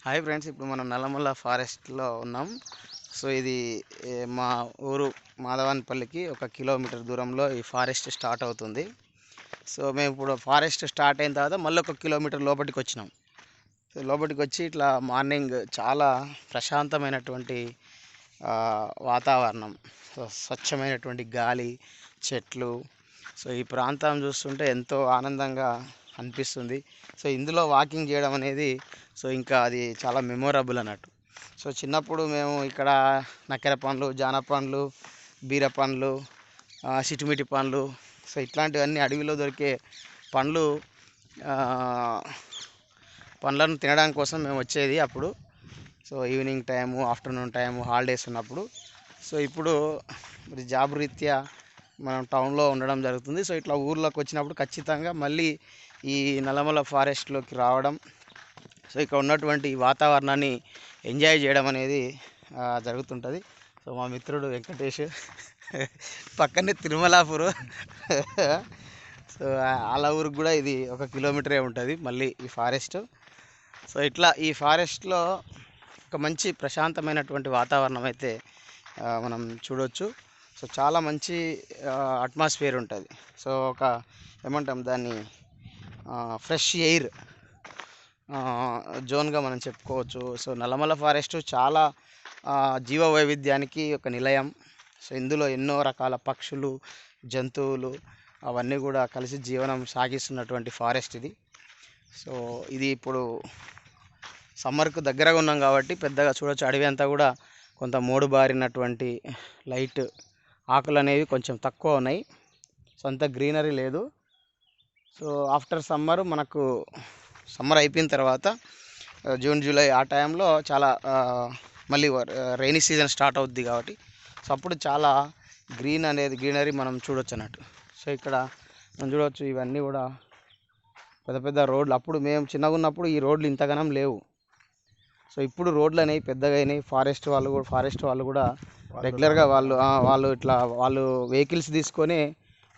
Hi friends, ఇప్పుడు మనం నల్లమల్ల ఫారెస్ట్లో ఉన్నాం. సో ఇది మా ఊరు మాధవాన్పల్లికి 1 కిలోమీటర్ దూరంలో ఈ ఫారెస్ట్ స్టార్ట్ అవుతుంది. సో మేము ఇప్పుడు ఫారెస్ట్ స్టార్ట్ అయిన తర్వాత మళ్ళీ 1 కిలోమీటర్ లోపలికి వచ్చినాం. సో లోపలికి వచ్చి ఇట్లా మార్నింగ్ చాలా ప్రశాంతమైనటువంటి వాతావరణం, సో స్వచ్ఛమైనటువంటి గాలి, చెట్లు. సో ఈ ప్రాంతం చూస్తుంటే ఎంతో ఆనందంగా అనిపిస్తుంది. సో ఇందులో వాకింగ్ చేయడం అనేది సో ఇంకా అది చాలా మెమొరబుల్ అన్నట్టు. సో చిన్నప్పుడు మేము ఇక్కడ నక్కెర పండ్లు, జాన పండ్లు, బీర పండ్లు, చిటిమిటి పండ్లు, సో ఇట్లాంటివన్నీ అడవిలో దొరికే పండ్లు, పండ్లను తినడానికి కోసం మేము వచ్చేది అప్పుడు. So evening time, afternoon time, holidays ఉన్నప్పుడు. సో ఇప్పుడు మరి జాబ్ రీత్యా మనం టౌన్లో ఉండడం జరుగుతుంది. సో ఇట్లా ఊర్లోకి వచ్చినప్పుడు ఖచ్చితంగా మళ్ళీ ఈ నల్లమల్ల ఫారెస్ట్లోకి రావడం, సో ఇక్కడ ఉన్నటువంటి వాతావరణాన్ని ఎంజాయ్ చేయడం అనేది జరుగుతుంటుంది. సో మా మిత్రుడు వెంకటేష్ పక్కనే తిరుమలాపూరు. సో వాళ్ళ ఊరికి కూడా ఇది 1 కిలోమీటరే ఉంటుంది మళ్ళీ ఈ ఫారెస్ట్. సో ఇట్లా ఈ ఫారెస్ట్లో ఒక మంచి ప్రశాంతమైనటువంటి వాతావరణం అయితే మనం చూడవచ్చు. సో చాలా మంచి అట్మాస్ఫియర్ ఉంటుంది. సో ఒక ఏమంటాం దాన్ని, ఫ్రెష్ ఎయిర్ జోన్గా మనం చెప్పుకోవచ్చు. సో నల్లమల్ల ఫారెస్ట్ చాలా జీవ వైవిధ్యానికి ఒక నిలయం. సో ఇందులో ఎన్నో రకాల పక్షులు, జంతువులు అవన్నీ కూడా కలిసి జీవనం సాగిస్తున్నటువంటి ఫారెస్ట్ ఇది. సో ఇది ఇప్పుడు సమ్మర్కు దగ్గరగా ఉన్నాం కాబట్టి పెద్దగా చూడవచ్చు. అడవి అంతా కూడా కొంత మోడు బారినటువంటి లైట్ ఆకులు అనేవి కొంచెం తక్కువ ఉన్నాయి. సో అంత గ్రీనరీ లేదు. సో ఆఫ్టర్ సమ్మర్, మనకు సమ్మర్ అయిపోయిన తర్వాత జూన్ జూలై ఆ టైంలో చాలా మళ్ళీ రైనీ సీజన్ స్టార్ట్ అవుద్ది కాబట్టి సో అప్పుడు చాలా గ్రీనరీ మనం చూడొచ్చు అన్నట్టు. సో ఇక్కడ మనం చూడవచ్చు, ఇవన్నీ కూడా పెద్ద పెద్ద రోడ్లు. అప్పుడు మేము చిన్నగా ఉన్నప్పుడు ఈ రోడ్లు ఇంతగానం లేవు. సో ఇప్పుడు రోడ్లు అనేవి పెద్దగా అయినాయి. ఫారెస్ట్ వాళ్ళు కూడా రెగ్యులర్గా వాళ్ళు వెహికల్స్ తీసుకొని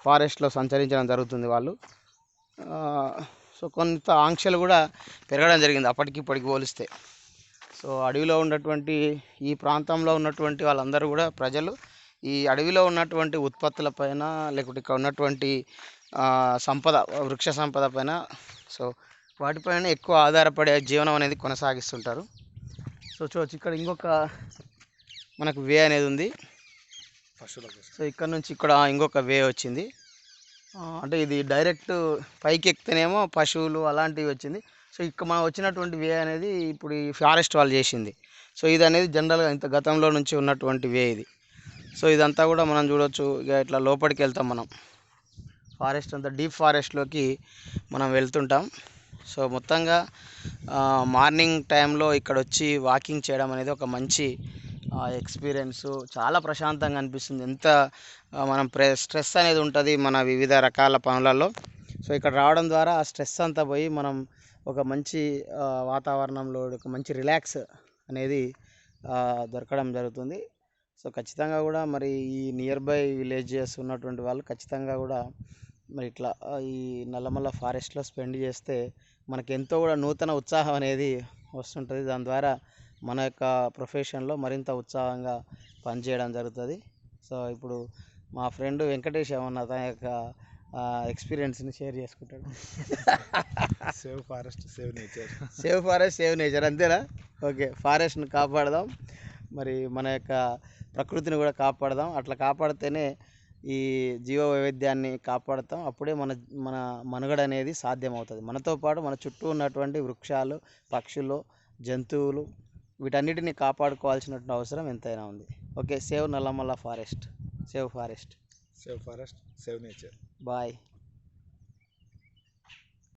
ఫారెస్ట్లో సంచరించడం జరుగుతుంది వాళ్ళు. సో కొంత ఆంక్షలు కూడా పెరగడం జరిగింది అప్పటికిప్పటికి పోలిస్తే. సో అడవిలో ఉన్నటువంటి ఈ ప్రాంతంలో ఉన్నటువంటి వాళ్ళందరూ కూడా ప్రజలు ఈ అడవిలో ఉన్నటువంటి ఉత్పత్తులపైన, లేకుంటే ఇక్కడ ఉన్నటువంటి సంపద, వృక్ష సంపద పైన, సో వాటిపైన ఎక్కువ ఆధారపడే జీవనం అనేది కొనసాగిస్తుంటారు. సో చూడవచ్చు, ఇక్కడ ఇంకొక మనకు వే అనేది ఉంది. సో ఇక్కడ నుంచి ఇక్కడ ఇంకొక వే వచ్చింది. అంటే ఇది డైరెక్ట్ పైకి ఎక్కితేనేమో పశువులు అలాంటివి వచ్చింది. సో ఇక్కడ మనం వచ్చినటువంటి వే అనేది ఇప్పుడు ఈ ఫారెస్ట్ వాళ్ళు చేసింది. సో ఇది అనేది జనరల్గా ఇంత గతంలో నుంచి ఉన్నటువంటి వే ఇది. సో ఇదంతా కూడా మనం చూడవచ్చు. ఇక ఇట్లా లోపలికి వెళ్తాం మనం, ఫారెస్ట్ అంతా డీప్ ఫారెస్ట్లోకి మనం వెళ్తుంటాం. సో మొత్తంగా మార్నింగ్ టైంలో ఇక్కడ వచ్చి వాకింగ్ చేయడం అనేది ఒక మంచి ఎక్స్పీరియన్స్. చాలా ప్రశాంతంగా అనిపిస్తుంది. ఎంత మనం స్ట్రెస్ అనేది ఉంటుంది మన వివిధ రకాల పనులలో. సో ఇక్కడ రావడం ద్వారా ఆ స్ట్రెస్ అంతా పోయి మనం ఒక మంచి వాతావరణంలో ఒక మంచి రిలాక్స్ అనేది దొరకడం జరుగుతుంది. సో ఖచ్చితంగా కూడా మరి ఈ నియర్ బై విలేజెస్ ఉన్నటువంటి వాళ్ళు ఖచ్చితంగా కూడా మరి ఇట్లా ఈ నల్లమల్ల ఫారెస్ట్లో స్పెండ్ చేస్తే మనకి ఎంతో కూడా నూతన ఉత్సాహం అనేది వస్తుంటుంది. దాని ద్వారా మన యొక్క ప్రొఫెషన్లో మరింత ఉత్సాహంగా పనిచేయడం జరుగుతుంది. సో ఇప్పుడు మా ఫ్రెండ్ వెంకటేష్ ఏమన్నా తన యొక్క ఎక్స్పీరియన్స్ని షేర్ చేసుకుంటాడు. Save forest save nature. Save forest save nature, అంతేనా? ఓకే, ఫారెస్ట్ని కాపాడదాం, మరి మన యొక్క ప్రకృతిని కూడా కాపాడదాం. అట్లా కాపాడితేనే ఈ జీవ వైవిధ్యాన్ని కాపాడుతాం. అప్పుడే మన మన మనుగడ అనేది సాధ్యమవుతుంది. మనతో పాటు మన చుట్టూ ఉన్నటువంటి వృక్షాలు, పక్షులు, జంతువులు వీటన్నిటిని కాపాడుకోవాల్సినటువంటి అవసరం ఎంతైనా ఉంది. Okay, save Nallamala forest, save forest, save forest save nature. Bye.